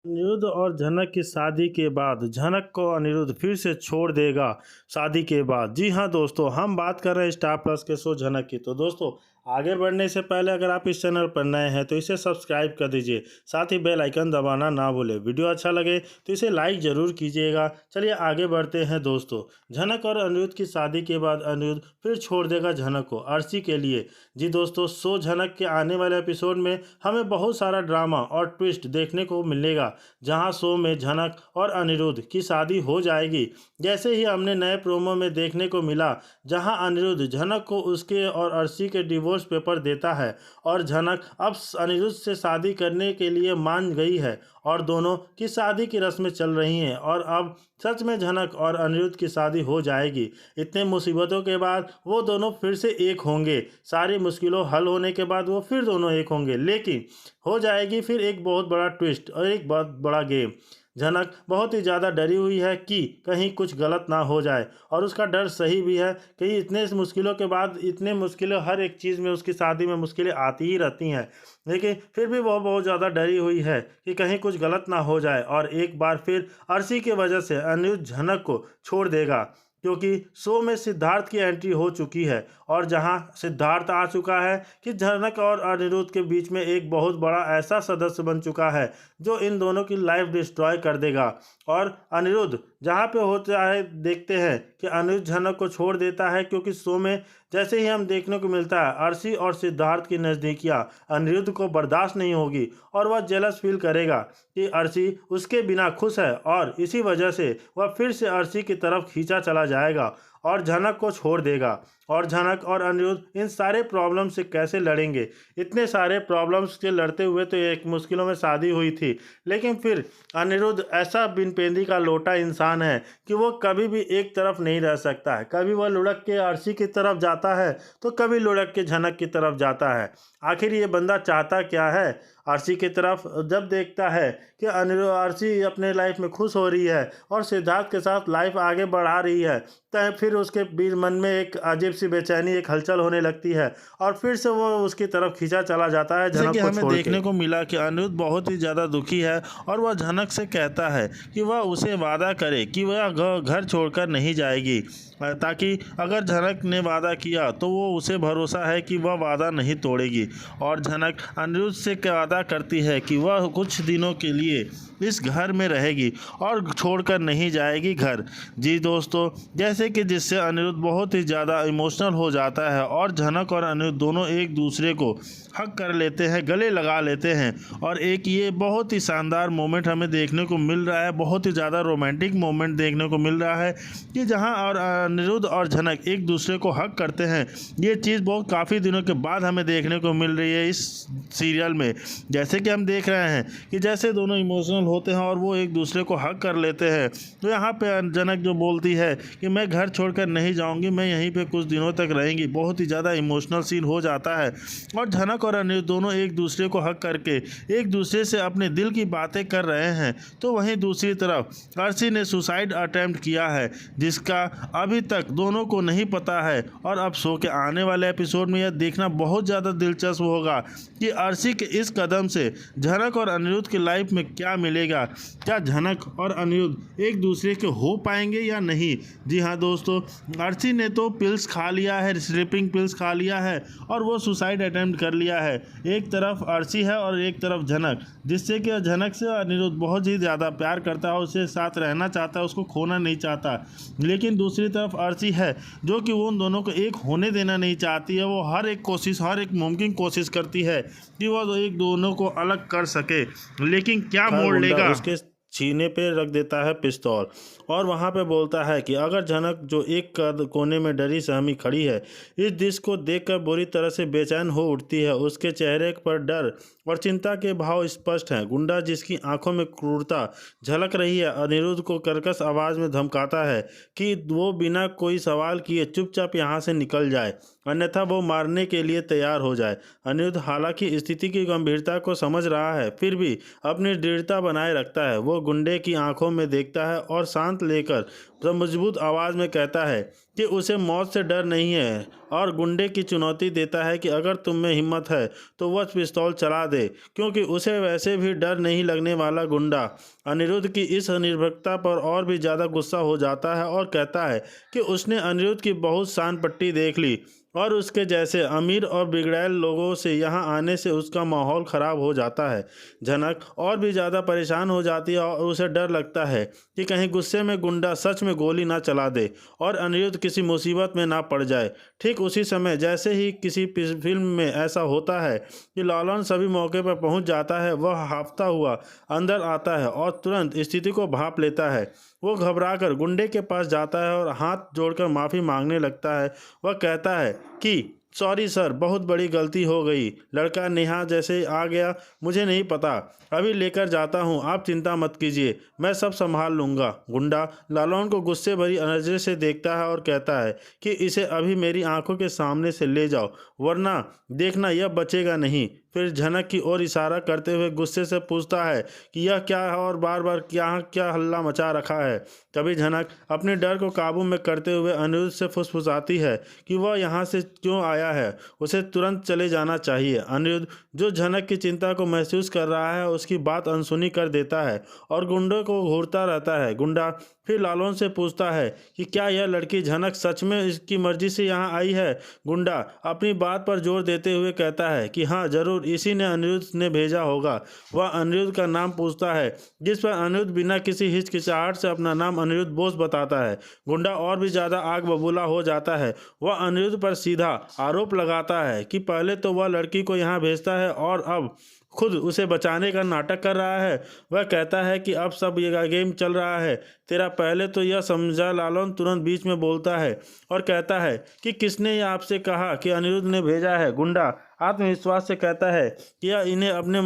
अनिरुद्ध और झनक की शादी के बाद झनक को अनिरुद्ध फिर से छोड़ देगा शादी के बाद। जी हाँ दोस्तों, हम बात कर रहे हैं स्टार प्लस के शो झनक की। तो दोस्तों, आगे बढ़ने से पहले अगर आप इस चैनल पर नए हैं तो इसे सब्सक्राइब कर दीजिए, साथ ही बेल आइकन दबाना ना भूलें। वीडियो अच्छा लगे तो इसे लाइक ज़रूर कीजिएगा। चलिए आगे बढ़ते हैं दोस्तों। झनक और अनिरुद्ध की शादी के बाद अनिरुद्ध फिर छोड़ देगा झनक को अर्शी के लिए। जी दोस्तों, शो झनक के आने वाले एपिसोड में हमें बहुत सारा ड्रामा और ट्विस्ट देखने को मिलेगा, जहां शो में झनक और अनिरुद्ध की शादी हो जाएगी। जैसे ही हमने नए प्रोमो में देखने को मिला, जहां अनिरुद्ध झनक को उसके और अर्शी के डिवोर्स पेपर देता है और झनक अब अनिरुद्ध से शादी करने के लिए मान गई है और दोनों की शादी की रस्में चल रही हैं और अब सच में झनक और अनिरुद्ध की शादी हो जाएगी। इतने मुसीबतों के बाद वो दोनों फिर से एक होंगे। सारी मुश्किलों हल होने के बाद वो फिर दोनों एक होंगे, लेकिन हो जाएगी फिर एक बहुत बड़ा ट्विस्ट और एक बहुत बड़ा गेम। झनक बहुत ही ज़्यादा डरी हुई है कि कहीं कुछ गलत ना हो जाए, और उसका डर सही भी है कि इतने मुश्किलों के बाद, इतने मुश्किलें हर एक चीज़ में, उसकी शादी में मुश्किलें आती ही रहती हैं, लेकिन फिर भी वह बहुत ज़्यादा डरी हुई है कि कहीं कुछ गलत ना हो जाए और एक बार फिर अर्शी की वजह से अनिरुद्ध झनक को छोड़ देगा। क्योंकि शो में सिद्धार्थ की एंट्री हो चुकी है और जहां सिद्धार्थ आ चुका है कि झनक और अनिरुद्ध के बीच में एक बहुत बड़ा ऐसा सदस्य बन चुका है जो इन दोनों की लाइफ डिस्ट्रॉय कर देगा। और अनिरुद्ध जहां पे होता है, देखते हैं कि अनिरुद्ध झनक को छोड़ देता है, क्योंकि शो में जैसे ही हम देखने को मिलता है अर्शी और सिद्धार्थ की नज़दीकियां अनिरुद्ध को बर्दाश्त नहीं होगी और वह जेलस फील करेगा कि अर्शी उसके बिना खुश है, और इसी वजह से वह फिर से अर्शी की तरफ खींचा चला जाएगा और झनक को छोड़ देगा। और झनक और अनिरुद्ध इन सारे प्रॉब्लम से कैसे लड़ेंगे? इतने सारे प्रॉब्लम्स के लड़ते हुए तो एक मुश्किलों में शादी हुई थी, लेकिन फिर अनिरुद्ध ऐसा बिन पेंदी का लोटा इंसान है कि वो कभी भी एक तरफ नहीं रह सकता है। कभी वह लुढ़क के अर्शी की तरफ जाता है तो कभी लुढ़क के झनक की तरफ जाता है। आखिर ये बंदा चाहता क्या है? अर्शी की तरफ जब देखता है कि अर्शी अपने लाइफ में खुश हो रही है और सिद्धार्थ के साथ लाइफ आगे बढ़ा रही है, तो फिर उसके बीच मन में एक अजीब सी बेचैनी, एक हलचल होने लगती है और फिर से वो उसकी तरफ खींचा चला जाता है झनक को छोड़ के। देखने को मिला कि अनिरुद्ध बहुत ही ज़्यादा दुखी है और वह झनक से कहता है कि वह उसे वादा करे कि वह घर छोड़कर नहीं जाएगी, ताकि अगर झनक ने वादा किया तो वो उसे भरोसा है कि वह वादा नहीं तोड़ेगी। और झनक अनिरुद्ध से वादा करती है कि वह कुछ दिनों के लिए इस घर में रहेगी और छोड़कर नहीं जाएगी घर। जी दोस्तों, जैसे कि जिससे अनिरुद्ध बहुत ही ज़्यादा इमोशनल हो जाता है और झनक और अनिरुद्ध दोनों एक दूसरे को हक कर लेते हैं, गले लगा लेते हैं, और एक ये बहुत ही शानदार मोमेंट हमें देखने को मिल रहा है, बहुत ही ज़्यादा रोमांटिक मोमेंट देखने को मिल रहा है कि जहां और अनिरुद्ध और झनक एक दूसरे को हक करते हैं। ये चीज़ बहुत काफ़ी दिनों के बाद हमें देखने को मिल रही है इस सीरियल में। जैसे कि हम देख रहे हैं कि जैसे दोनों इमोशनल होते हैं और वो एक दूसरे को हक कर लेते हैं, तो यहाँ पे झनक जो बोलती है कि मैं घर छोड़कर नहीं जाऊँगी, मैं यहीं पर कुछ दिनों तक रहेंगी, बहुत ही ज़्यादा इमोशनल सीन हो जाता है। और झनक और अनिरुद्ध दोनों एक दूसरे को हक करके एक दूसरे से अपने दिल की बातें कर रहे हैं। तो वहीं दूसरी तरफ अर्शी ने सुसाइड अटेम्प्ट किया है, जिसका अभी तक दोनों को नहीं पता है, और अब शो के आने वाले एपिसोड में यह देखना बहुत ज़्यादा दिलचस्प होगा कि अर्शी के इस कदम से झनक और अनिरुद्ध की लाइफ में क्या मिलेगा। क्या झनक और अनिरुद्ध एक दूसरे के हो पाएंगे या नहीं? जी हाँ दोस्तों, अर्शी ने तो पिल्स खा लिया है, स्लीपिंग पिल्स खा लिया है और वो सुसाइड अटेम्प्ट कर लिया है। एक तरफ अर्शी है और एक तरफ झनक, जिससे कि झनक से अनिरुद्ध बहुत ही ज़्यादा प्यार करता है, उसके साथ रहना चाहता है, उसको खोना नहीं चाहता। लेकिन दूसरी तरफ अर्शी है जो कि वो उन दोनों को एक होने देना नहीं चाहती है। वो हर एक मुमकिन कोशिश करती है कि वो एक दोनों को अलग कर सके, लेकिन क्या मोड़ लेगा? उसके सीने पे रख देता है पिस्तौल और वहाँ पे बोलता है कि अगर झनक, जो एक कोने में डरी सहमी खड़ी है, इस दृश्य को देखकर बुरी तरह से बेचैन हो उठती है। उसके चेहरे पर डर और चिंता के भाव स्पष्ट हैं। गुंडा, जिसकी आंखों में क्रूरता झलक रही है, अनिरुद्ध को कर्कश आवाज़ में धमकाता है कि वो बिना कोई सवाल किए चुपचाप यहाँ से निकल जाए, अन्यथा वो मारने के लिए तैयार हो जाए। अनिरुद्ध हालांकि स्थिति की गंभीरता को समझ रहा है, फिर भी अपनी दृढ़ता बनाए रखता है। वो गुंडे की आंखों में देखता है और शांत लेकर मजबूत आवाज़ में कहता है कि उसे मौत से डर नहीं है, और गुंडे की चुनौती देता है कि अगर तुम में हिम्मत है तो वह पिस्तौल चला दे, क्योंकि उसे वैसे भी डर नहीं लगने वाला। गुंडा अनिरुद्ध की इस निर्भीकता पर और भी ज़्यादा गुस्सा हो जाता है और कहता है कि उसने अनिरुद्ध की बहुत शान पट्टी देख ली और उसके जैसे अमीर और बिगड़ैल लोगों से यहाँ आने से उसका माहौल ख़राब हो जाता है। झनक और भी ज़्यादा परेशान हो जाती है और उसे डर लगता है कि कहीं गुस्से में गुंडा सच में गोली ना चला दे और अनिरुद्ध किसी मुसीबत में ना पड़ जाए। ठीक उसी समय जैसे ही किसी फिल्म में ऐसा होता है कि लालन सभी मौके पर पहुंच जाता है, वह हांफता हुआ अंदर आता है और तुरंत स्थिति को भांप लेता है। वो घबराकर गुंडे के पास जाता है और हाथ जोड़कर माफ़ी मांगने लगता है। वह कहता है कि सॉरी सर, बहुत बड़ी गलती हो गई। लड़का नेहा जैसे आ गया, मुझे नहीं पता, अभी लेकर जाता हूँ, आप चिंता मत कीजिए, मैं सब संभाल लूँगा। गुंडा लालन को गुस्से भरी नज़र से देखता है और कहता है कि इसे अभी मेरी आंखों के सामने से ले जाओ, वरना देखना यह बचेगा नहीं। फिर झनक की ओर इशारा करते हुए गुस्से से पूछता है कि यह क्या है और बार बार क्या हल्ला मचा रखा है। तभी झनक अपने डर को काबू में करते हुए अनिरुद्ध से फुसफुसाती है कि वह यहाँ से क्यों आया है, उसे तुरंत चले जाना चाहिए। अनिरुद्ध, जो झनक की चिंता को महसूस कर रहा है, उसकी बात अनसुनी कर देता है और गुंडे को घूरता रहता है। गुंडा फिर लालन से पूछता है कि क्या यह लड़की झनक सच में इसकी मर्जी से यहाँ आई है। गुंडा अपनी बात पर जोर देते हुए कहता है कि हाँ जरूर, इसी ने अनिरुद्ध ने भेजा होगा। वह अनिरुद्ध का नाम पूछता है, जिस पर अनिरुद्ध बिना किसी हिचकिचाहट से अपना नाम अनिरुद्ध बोस बताता है। गुंडा और भी ज़्यादा आग बबूला हो जाता है। वह अनिरुद्ध पर सीधा आरोप लगाता है कि पहले तो वह लड़की को यहाँ भेजता है और अब खुद उसे बचाने का नाटक कर रहा है। वह कहता है कि अब सब ये गेम चल रहा है तेरा, पहले तो यह समझा। लालन तुरंत बीच में बोलता है और कहता है कि किसने यह आपसे कहा कि अनिरुद्ध ने भेजा है। गुंडा आत्मविश्वास से कहता है कि यह इन्हें अपने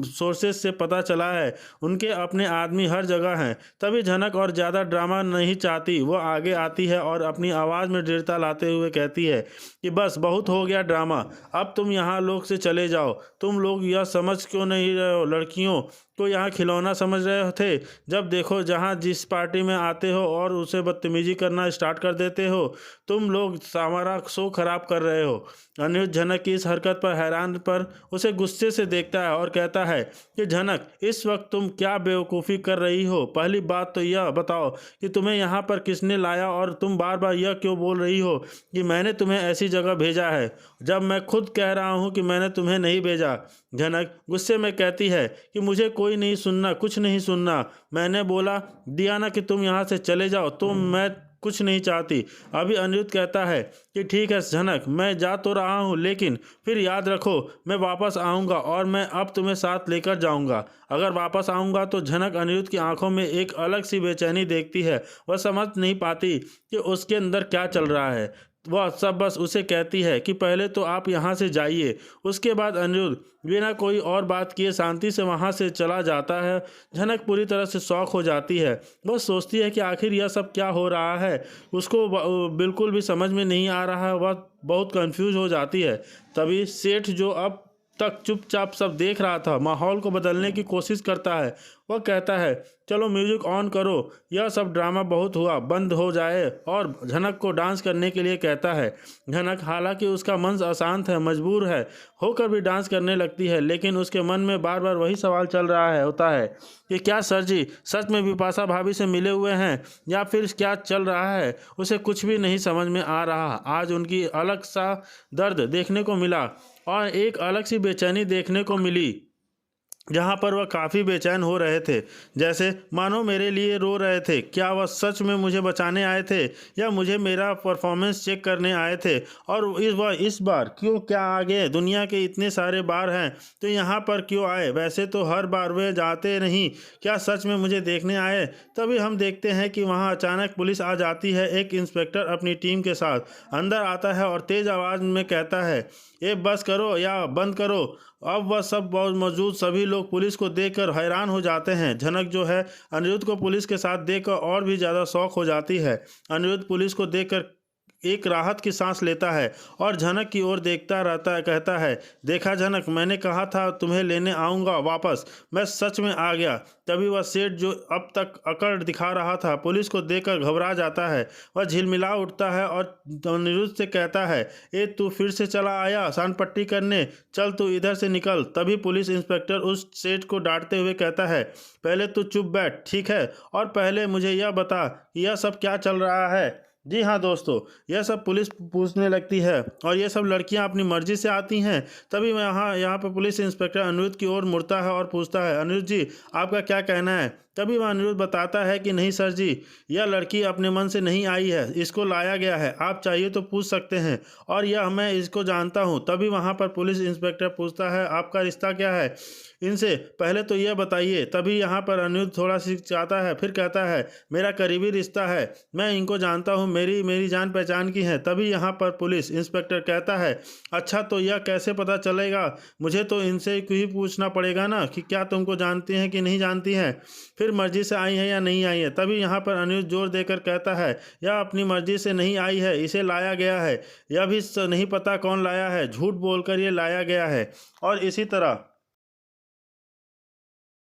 सोर्सेज से पता चला है, उनके अपने आदमी हर जगह हैं। तभी झनक और ज़्यादा ड्रामा नहीं चाहती, वो आगे आती है और अपनी आवाज़ में दृढ़ता लाते हुए कहती है कि बस बहुत हो गया ड्रामा, अब तुम यहाँ लोग से चले जाओ। तुम लोग यह समझ क्यों नहीं रहे हो, लड़कियों को यहाँ खिलौना समझ रहे थे? जब देखो जहाँ जिस पार्टी में आते हो और उसे बदतमीजी करना स्टार्ट कर देते हो, तुम लोग हमारा शो खराब कर रहे हो। अनिरुद्ध झनक की इस हरकत पर हैरान पर उसे गुस्से से देखता है और कहता है कि झनक, इस वक्त तुम क्या बेवकूफ़ी कर रही हो? पहली बात तो यह बताओ कि तुम्हें यहाँ पर किसने लाया, और तुम बार बार यह क्यों बोल रही हो कि मैंने तुम्हें ऐसी जगह भेजा है, जब मैं खुद कह रहा हूँ कि मैंने तुम्हें नहीं भेजा। झनक गुस्से में कहती है कि मुझे कोई नहीं सुनना, कुछ नहीं सुनना। मैंने बोला दिया ना कि तुम यहाँ से चले जाओ, तो मैं कुछ नहीं चाहती। अभी अनिरुद्ध कहता है कि ठीक है झनक, मैं जा तो रहा हूँ, लेकिन फिर याद रखो मैं वापस आऊँगा और मैं अब तुम्हें साथ लेकर जाऊँगा। अगर वापस आऊँगा तो झनक अनिरुद्ध की आंखों में एक अलग सी बेचैनी देखती है। वह समझ नहीं पाती कि उसके अंदर क्या चल रहा है। वह सब बस उसे कहती है कि पहले तो आप यहाँ से जाइए। उसके बाद अनिरुद्ध बिना कोई और बात किए शांति से वहाँ से चला जाता है। झनक पूरी तरह से शॉक हो जाती है। वह सोचती है कि आखिर यह सब क्या हो रहा है, उसको बिल्कुल भी समझ में नहीं आ रहा है। वह बहुत कंफ्यूज हो जाती है। तभी सेठ, जो अब तक चुपचाप सब देख रहा था, माहौल को बदलने की कोशिश करता है। वह कहता है चलो म्यूजिक ऑन करो, यह सब ड्रामा बहुत हुआ, बंद हो जाए, और झनक को डांस करने के लिए कहता है। झनक हालांकि उसका मन अशांत है, मजबूर है होकर भी डांस करने लगती है, लेकिन उसके मन में बार बार वही सवाल चल रहा है होता है कि क्या सर जी सच में बिपाशा भाभी से मिले हुए हैं या फिर क्या चल रहा है। उसे कुछ भी नहीं समझ में आ रहा। आज उनकी अलग सा दर्द देखने को मिला और एक अलग सी बेचैनी देखने को मिली, जहाँ पर वह काफ़ी बेचैन हो रहे थे, जैसे मानो मेरे लिए रो रहे थे। क्या वह सच में मुझे बचाने आए थे या मुझे मेरा परफॉर्मेंस चेक करने आए थे? और इस बार क्यों क्या आ गए? दुनिया के इतने सारे बार हैं तो यहाँ पर क्यों आए? वैसे तो हर बार वे जाते नहीं, क्या सच में मुझे देखने आए? तभी हम देखते हैं कि वहाँ अचानक पुलिस आ जाती है। एक इंस्पेक्टर अपनी टीम के साथ अंदर आता है और तेज़ आवाज़ में कहता है, ये बस करो या बंद करो। अब वह सब मौजूद सभी लोग पुलिस को देखकर हैरान हो जाते हैं। झनक जो है अनिरुद्ध को पुलिस के साथ देखकर और भी ज़्यादा शौक हो जाती है। अनिरुद्ध पुलिस को देखकर एक राहत की सांस लेता है और झनक की ओर देखता रहता है। कहता है, देखा झनक, मैंने कहा था तुम्हें लेने आऊँगा वापस, मैं सच में आ गया। तभी वह सेठ जो अब तक अकड़ दिखा रहा था पुलिस को देखकर घबरा जाता है। वह झिलमिला उठता है और अनिरुद्ध से कहता है, ए तू फिर से चला आया सांड-पट्टी करने, चल तू इधर से निकल। तभी पुलिस इंस्पेक्टर उस सेठ को डांटते हुए कहता है, पहले तू चुप बैठ, ठीक है, और पहले मुझे यह बता कि यह सब क्या चल रहा है। जी हाँ दोस्तों, यह सब पुलिस पूछने लगती है और ये सब लड़कियां अपनी मर्जी से आती हैं। तभी मैं यहाँ पर पुलिस इंस्पेक्टर अनिरुद्ध की ओर मुड़ता है और पूछता है, अनिरुद्ध जी आपका क्या कहना है। तभी वह अनिरुद्ध बताता है कि नहीं सर जी, यह लड़की अपने मन से नहीं आई है, इसको लाया गया है, आप चाहिए तो पूछ सकते हैं और यह मैं इसको जानता हूँ। तभी वहाँ पर पुलिस इंस्पेक्टर पूछता है, आपका रिश्ता क्या है इनसे, पहले तो यह बताइए। तभी यहाँ पर अनिरुद्ध थोड़ा सिचकिचाता है, फिर कहता है, मेरा करीबी रिश्ता है, मैं इनको जानता हूँ, मेरी मेरी जान पहचान की है। तभी यहाँ पर पुलिस इंस्पेक्टर कहता है, अच्छा तो यह कैसे पता चलेगा, मुझे तो इनसे ही पूछना पड़ेगा ना कि क्या तुमको जानती हैं कि नहीं जानती हैं, फिर मर्जी से आई है या नहीं आई है। तभी यहाँ पर अनिरुद्ध जोर देकर कहता है, यह अपनी मर्जी से नहीं आई है, इसे लाया गया है, यह भी नहीं पता कौन लाया है, झूठ बोलकर ये लाया गया है। और इसी तरह